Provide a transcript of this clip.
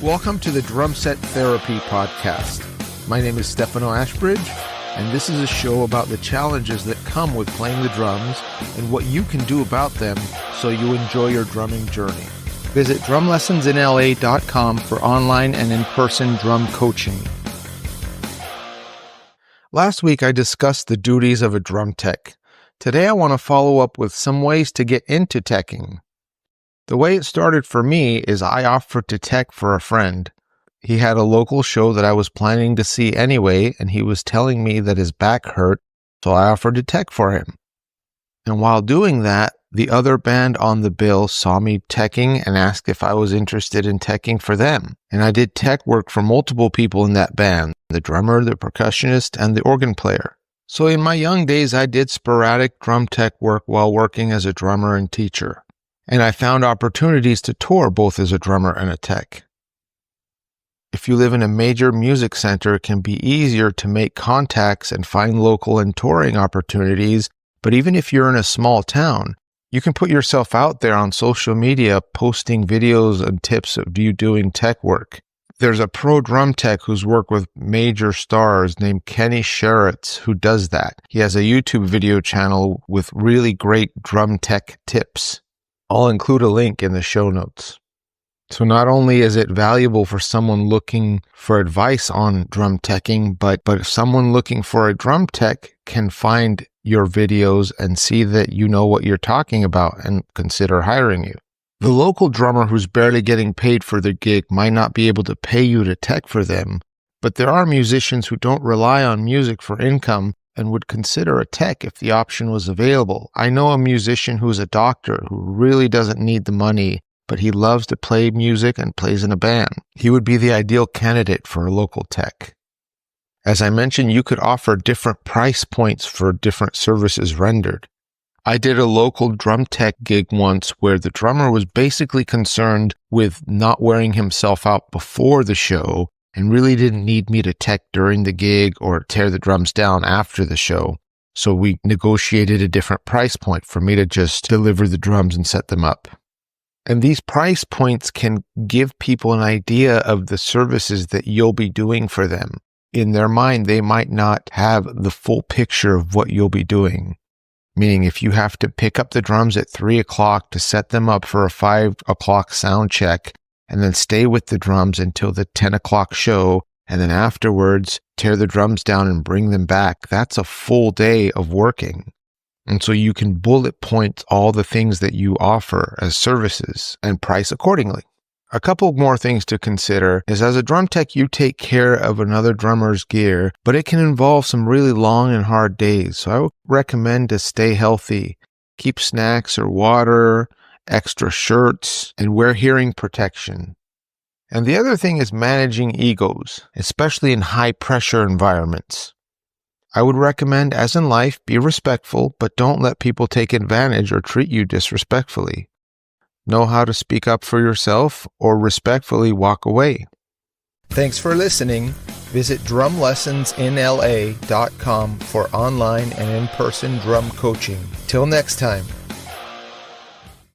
Welcome to the Drum Set Therapy Podcast. My name is Stefano Ashbridge, and this is a show about the challenges that come with playing the drums and what you can do about them so you enjoy your drumming journey. Visit drumlessonsinla.com for online and in-person drum coaching. Last week, I discussed the duties of a drum tech. Today, I want to follow up with some ways to get into teching. The way it started for me is I offered to tech for a friend. He had a local show that I was planning to see anyway, and he was telling me that his back hurt, so I offered to tech for him. And while doing that, the other band on the bill saw me teching and asked if I was interested in teching for them. And I did tech work for multiple people in that band, the drummer, the percussionist, and the organ player. So in my young days, I did sporadic drum tech work while working as a drummer and teacher. And I found opportunities to tour both as a drummer and a tech. If you live in a major music center, it can be easier to make contacts and find local and touring opportunities. But even if you're in a small town, you can put yourself out there on social media posting videos and tips of you doing tech work. There's a pro drum tech who's worked with major stars named Kenny Sheretz who does that. He has a YouTube video channel with really great drum tech tips. I'll include a link in the show notes. So not only is it valuable for someone looking for advice on drum teching, but if someone looking for a drum tech can find your videos and see that you know what you're talking about and consider hiring you. The local drummer who's barely getting paid for the gig might not be able to pay you to tech for them, but there are musicians who don't rely on music for income and would consider a tech if the option was available. I know a musician who's a doctor who really doesn't need the money, but he loves to play music and plays in a band. He would be the ideal candidate for a local tech. As I mentioned, you could offer different price points for different services rendered. I did a local drum tech gig once where the drummer was basically concerned with not wearing himself out before the show and really didn't need me to tech during the gig or tear the drums down after the show. So we negotiated a different price point for me to just deliver the drums and set them up. And these price points can give people an idea of the services that you'll be doing for them. In their mind, they might not have the full picture of what you'll be doing. Meaning if you have to pick up the drums at 3 o'clock to set them up for a 5 o'clock sound check, and then stay with the drums until the 10 o'clock show, and then afterwards tear the drums down and bring them back, that's a full day of working. And so you can bullet point all the things that you offer as services and price accordingly. A couple more things to consider is as a drum tech, you take care of another drummer's gear, but it can involve some really long and hard days. So I would recommend to stay healthy, keep snacks or water, extra shirts, and wear hearing protection. And the other thing is managing egos, especially in high-pressure environments. I would recommend, as in life, be respectful, but don't let people take advantage or treat you disrespectfully. Know how to speak up for yourself or respectfully walk away. Thanks for listening. Visit drumlessonsinla.com for online and in-person drum coaching. Till next time.